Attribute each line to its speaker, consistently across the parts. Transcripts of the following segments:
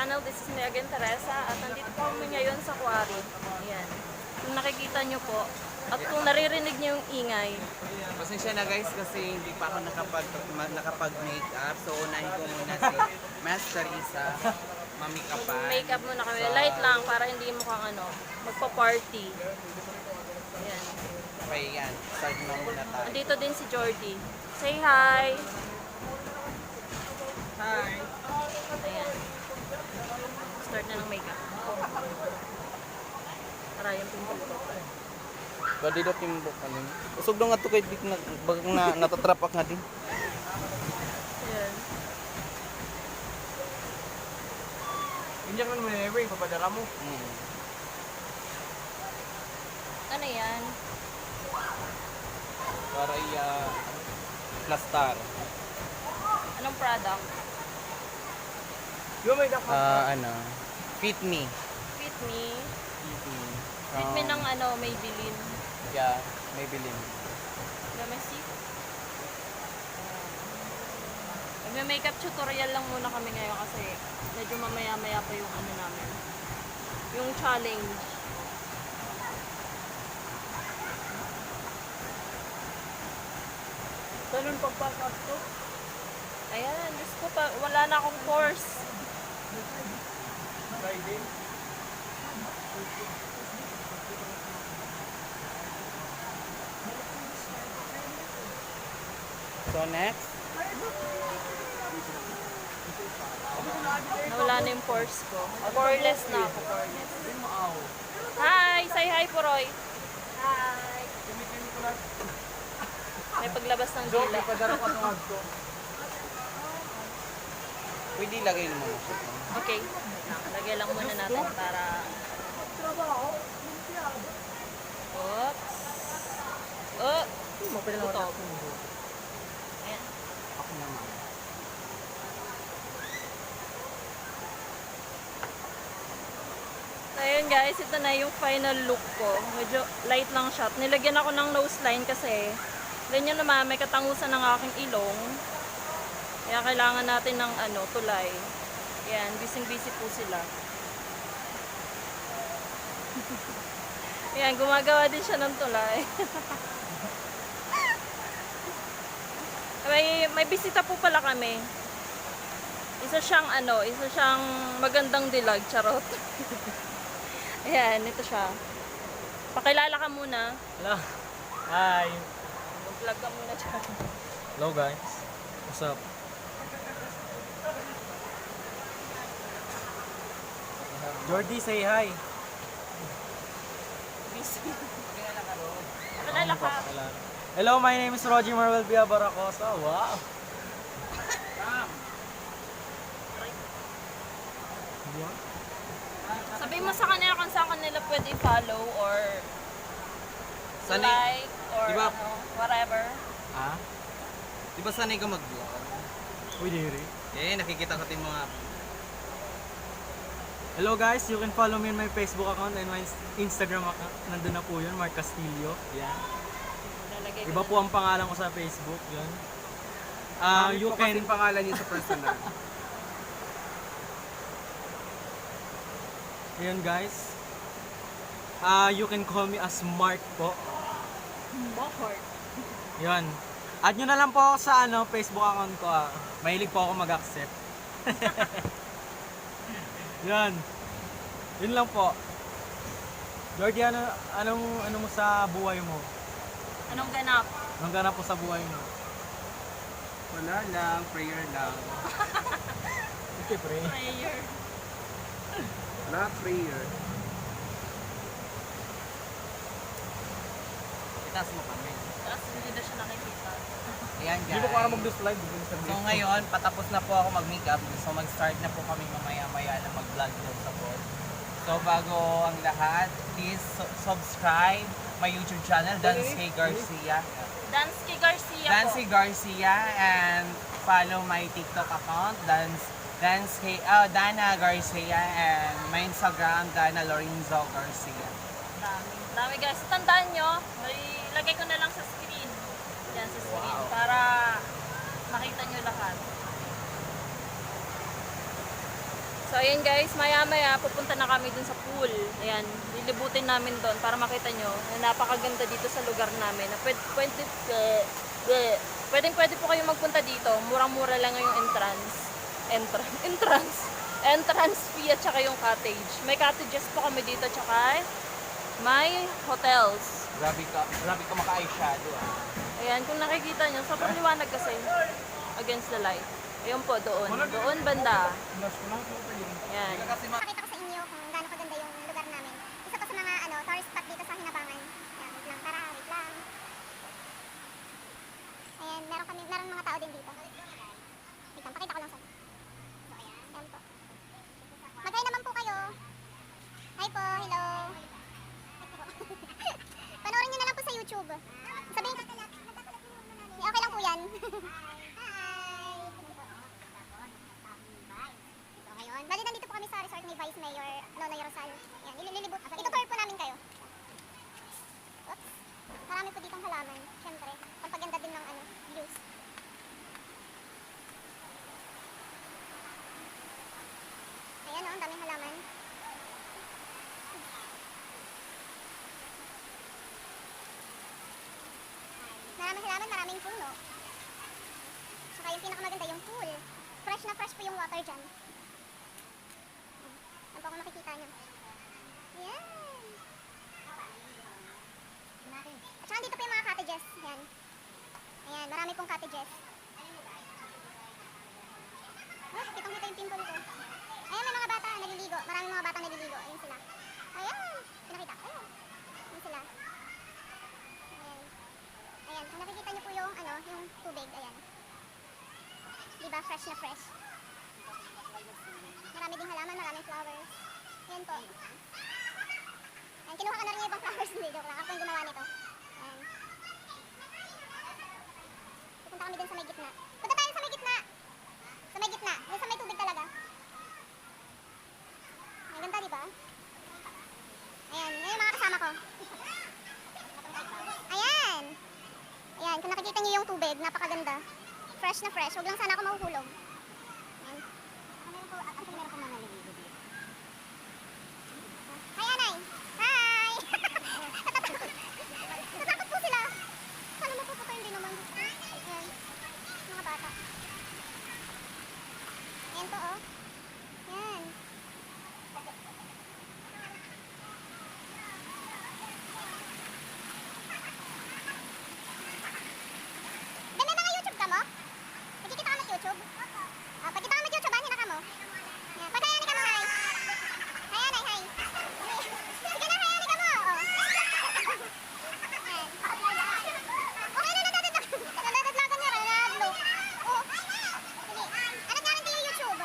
Speaker 1: channel. This is me again, Teresa. At nandito po kami ngayon sa quarry. Ayan. Kung nakikita nyo po, at kung naririnig nyo yung ingay.
Speaker 2: Pasensya na guys kasi hindi pa ako nakapag-makeup. So unahin ko muna si Master Isa. Mamikapan.
Speaker 1: Makeup muna kami. Light lang para hindi mukhang magpa-party. Ayan.
Speaker 2: Okay, yan. Start na muna tayo.
Speaker 1: Andito din si Jordy. Say hi!
Speaker 2: Hi!
Speaker 1: Ayan. Start na ng makeup. Marayang pimpul ko.
Speaker 2: Badi daw timbok ka rin. Usog daw nga ito kay Dick na natatrapak nga din.
Speaker 1: Ayan.
Speaker 3: Hindi kan mo never yung papadala mo.
Speaker 1: Ano yan?
Speaker 2: Para plastar.
Speaker 1: Anong product?
Speaker 3: Yung may dapat.
Speaker 2: Fit Me.
Speaker 1: Fit Me.
Speaker 2: Fit Me.
Speaker 1: Fit Me ng Maybelline.
Speaker 2: Yeah, Maybelline.
Speaker 1: Domestic. Magme-makeup tutorial lang muna kami ngayon kasi medyo mamaya-maya pa yung namin. Yung challenge.
Speaker 3: Tanong pagpakas to.
Speaker 1: Ayan, Diyos ko pa, wala na akong course.
Speaker 3: Friday.
Speaker 2: So next.
Speaker 1: Nawala na yung course ko. Poreless na ako, poreless. Hi! Say hi po, Roy. Hi! May paglabas ng
Speaker 3: So,
Speaker 1: dila.
Speaker 3: papadala ka tungad ko.
Speaker 2: Pwede ilagay mo na siya.
Speaker 1: Okay. Lagyan lang muna natin para... Oops. Oh! Ito. Ayan.
Speaker 2: Ako naman.
Speaker 1: So, ayun guys, ito na yung final look ko. Medyo light lang shot. Nilagyan ako ng nose line kasi ganyan naman, may katangusan ng aking ilong. Kaya kailangan natin ng tulay. Yan, busy-busy po sila. Yan, gumagawa din siya ng tulay. may bisita po pala kami. Isa siyang magandang dilag, charot. Ayan, ito siya. Pakilala ka muna.
Speaker 3: Hello. Hi.
Speaker 1: Mag-vlog ka muna dyan.
Speaker 3: Hello guys. What's up? Jordy, say hi.
Speaker 1: Busy. Pakilala ka.
Speaker 3: Hello, my name is Roger Marvel Bia Baracosa. Wow.
Speaker 1: Sabihin mo sa kanila kung saan kanila pwede i-follow or like or
Speaker 2: diba,
Speaker 1: whatever.
Speaker 2: Di ba sanay ka mag-vlog?
Speaker 3: Uy, diri.
Speaker 2: Nakikita ko din mga...
Speaker 3: Hello guys, you can follow me on my Facebook account and my Instagram account. Nandun na po yun, Mark Castillo. Yan.
Speaker 1: Lalagay ko
Speaker 3: Iba
Speaker 1: na-
Speaker 3: po ang pangalan ko sa Facebook. Yun. You can...
Speaker 2: pangalan niyo sa personal.
Speaker 3: Ayun guys. You can call me as Mark po.
Speaker 1: Bakit?
Speaker 3: Yun. Add nyo na lang po ako sa Facebook account ko. Mahilig po ako mag-accept. Yan. Yun lang po. Jordy, anong mo sa buhay mo?
Speaker 1: Anong ganap?
Speaker 3: Anong ganap po sa buhay mo?
Speaker 2: Wala lang, prayer lang.
Speaker 3: Okay, pre.
Speaker 1: Prayer.
Speaker 2: Wala, prayer. Itaas mo kami.
Speaker 1: Tapos hindi na siya nakikita.
Speaker 2: Ayan guys.
Speaker 3: Hindi mo para mag-slide.
Speaker 2: So ngayon, patapos na po ako mag-makeup. So mag-start na po kami mamaya-maya na mag-vlog doon sa board. So bago ang lahat, please subscribe my YouTube channel, Dansky Garcia.
Speaker 1: Dansky Garcia
Speaker 2: Dansky
Speaker 1: po.
Speaker 2: Garcia, and follow my TikTok account, Dana Garcia, and my Instagram, Dana Lorenzo Garcia.
Speaker 1: Dami guys. Tandaan nyo, ilagay ko na lang sa screen. Yan sa screen. Para makita nyo lahat. So ayan guys, maya-maya pupunta na kami dun sa pool. Ayan, lilibutin namin doon para makita nyo na napakaganda dito sa lugar namin. Na pwede po kayo magpunta dito. Murang-mura lang yung entrance fee at saka yung cottage. May cottages po kami dito tsaka may hotels.
Speaker 2: Grabe ka maka-eyeshadow ah.
Speaker 1: Ayan, kung nakikita nyo, sobrang liwanag kasi against the light. Ayun po, doon. Doon banda. Ayan.
Speaker 2: Kasi
Speaker 4: Pakita ko sa inyo kung gaano kaganda yung lugar namin. Isa to sa mga tourist spot dito sa Hinabangan. Ayan, wait lang, wait lang. Ayan, meron mga tao din dito. Wait lang, pakita ko lang sa. Ayan po. Mag-hi naman po kayo. Hi po, hello. Panoorin nyo na lang po sa YouTube. Sabihin, okay lang po yan. Hi. So ngayon, bali nandito po kami sa resort ni Vice Mayor Nonoy Rosal. Ayan, ililibot. Itutour po namin kayo. Oops. Marami po ditong halaman. Siyempre, pampaganda din ng views. Ayan ang daming halaman. Maraming halaman, maraming puno. Saka yung pinakamaganda yung pool. Fresh na fresh po yung water dyan. Ano po kung makikita nyo. Ayan. At saka dito po yung mga cottages. Ayan. Ayan, marami pong cottages. Oh, kitang-kita yung pimple ko. Ayan, may mga bata naliligo. Maraming mga bata naliligo. Ayan sila. Ayan. Pinakita. Ayan. Ayan sila. Ayan. Ayan. Kung nakikita nyo po yung, yung tubig. Ayan. Diba? Fresh na fresh. Marami ding halaman, maraming flowers. Ayan po. Ayan, kinuha ka na rin yung ibang flowers. Hindi, joke lang. Ako yung gumawa nito. Ayan. Pupunta kami dun sa may gitna. Punta tayo sa may gitna! Sa may gitna. Dun sa may tubig talaga. Ang ganda, diba? Ayan. Yan yung mga kasama ko. Ayan! Ayan, kung nakikita niyo yung tubig, napakaganda. Fresh na fresh. Huwag lang sana ako mahuhulog. Ayan. Meron po mga naliligo dito. Hi, Anay! Hi! Natakot po sila. Paano mapupunta hindi naman? Ayan. Mga bata. Ayan po, oh. Ayan. May mga YouTube ka mo? Nagkikita ka mo YouTube? Pagkita ka mo YouTube, ano na ka mo? Ayan. Pagkayani ka mo, hi! Hi, Anay, hi! Sige na, hayani ka mo! Oh. Ayan. Okay na, nadadaglagan niya, nadadlo. Oh. Sige. Ano nga rin kayo YouTube?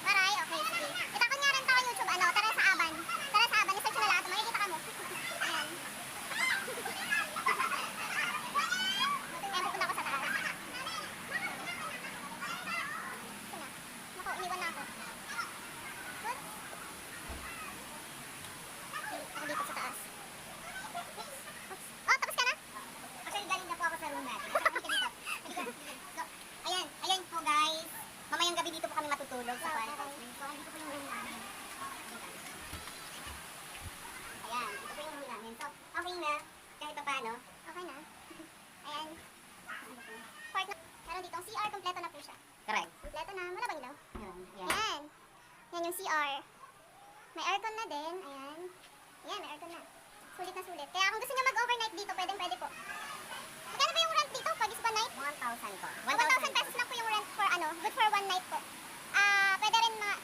Speaker 4: Maray, okay, sige. Itakon nga rin tayo YouTube, Teresa Aban. Teresa Aban, isearch na lahat, makikita ka mo. Ayan. Ayan, pupunta ko sa taas. Ito na. Naku, iniwan na ako. What? Ako dito sa taas. Oops. Oh, tapos ka na?
Speaker 5: Actually, galing na po ako sa room natin. So, ayan po guys. Mamayang gabi dito po kami matutulog sa Juan House. So, dito po yung room namin. Ayan, dito po yung room namin. So, okay na. Kahit pa paano.
Speaker 4: Okay na. Ayan. Part na. Meron dito ang CR, kompleto na po siya.
Speaker 5: Correct.
Speaker 4: Kompleto na. Wala bang ilaw?
Speaker 5: Ayan.
Speaker 4: Ayan. Yan yung CR. May aircon na din. Ayan. Ayan, may aircon na. Sulit na sulit. Kaya kung gusto nyo mag-overnight dito, pwede po. Magkano ba yung rent dito pag is one night?
Speaker 5: 1,000 po.
Speaker 4: 1,000 pesos lang po yung rent for good for one night po. Pwede rin mga,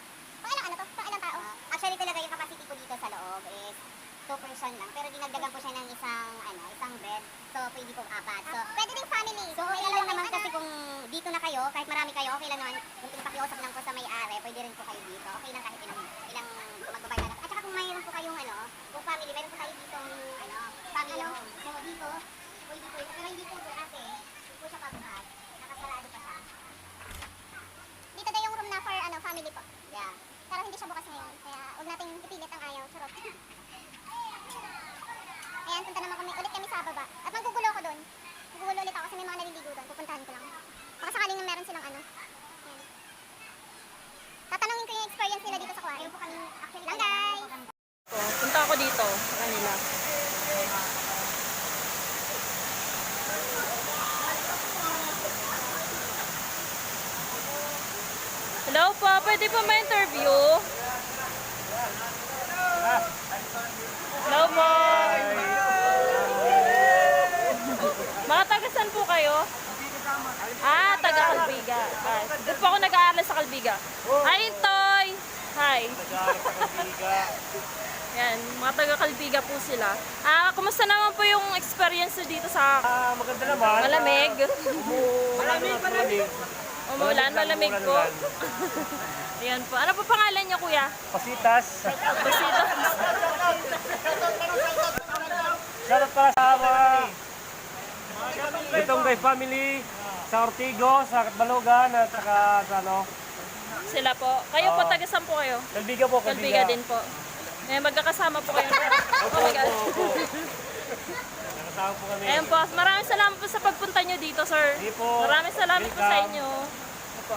Speaker 4: pang ilang pang ilang tao?
Speaker 5: Actually talaga yung capacity po dito sa loob is 2 person lang. Pero dinagdagan po siya ng isang bed. So, pwede po 4. So,
Speaker 4: Pwede din family.
Speaker 5: So, okay lang naman kasi kung dito na kayo, kahit marami kayo, okay lang naman. Kung pinapakiusap lang ko sa may-ari, pwede rin po kayo dito. Okay lang kahit ilang magbabayad na. At saka kung mayroon po kayong kung family, mayroon po kayo dito family home. So, dito, pwede po ito. Pero hindi po kasi, hindi po siya pabukas. Nakasarado pa siya.
Speaker 4: Dito daw yung room na for family po.
Speaker 5: Yeah.
Speaker 4: Pero hindi siya bukas ngayon. Kaya huwag nating ipilit ang ayaw. Charot. Ayan, punta naman ulit kami sa baba. At maggugulo ko doon. Maggugulo ulit ako kasi may mga naliligo doon. Pupuntahan ko lang. Baka sakaling meron silang Ayan.
Speaker 1: ako dito sa kanila. Hello po, pwede po ma-interview? Hello po. Mga taga-san po kayo? Ah, taga Kalbiga. Ah, doon po ako nag-aaral sa Kalbiga. Hi, Intoy! Hi. Yan, mga taga Kalbiga po sila. Ah, kumusta naman po yung experience nyo dito sa
Speaker 3: Maganda naman.
Speaker 1: malamig?
Speaker 3: Malamig.
Speaker 1: Umulan, malamig po. Ayan po. Ano po pangalan niyo, kuya?
Speaker 3: Pasitas.
Speaker 1: Basito.
Speaker 3: Shoutout para sa mga itong kay family sa Ortigo, sa Katbalogan at saka sa ano,
Speaker 1: Sila po. Kayo po, taga-saan po kayo?
Speaker 3: Kalbiga po,
Speaker 1: Kalbiga din po. Ngayon, magkakasama po kayo. Oh my God.
Speaker 3: Nakasama po kami.
Speaker 1: Ayan po. Maraming salamat po sa pagpunta nyo dito, sir.
Speaker 3: Sige po.
Speaker 1: Maraming salamat po sa
Speaker 3: Welcome.
Speaker 1: inyo. Opo.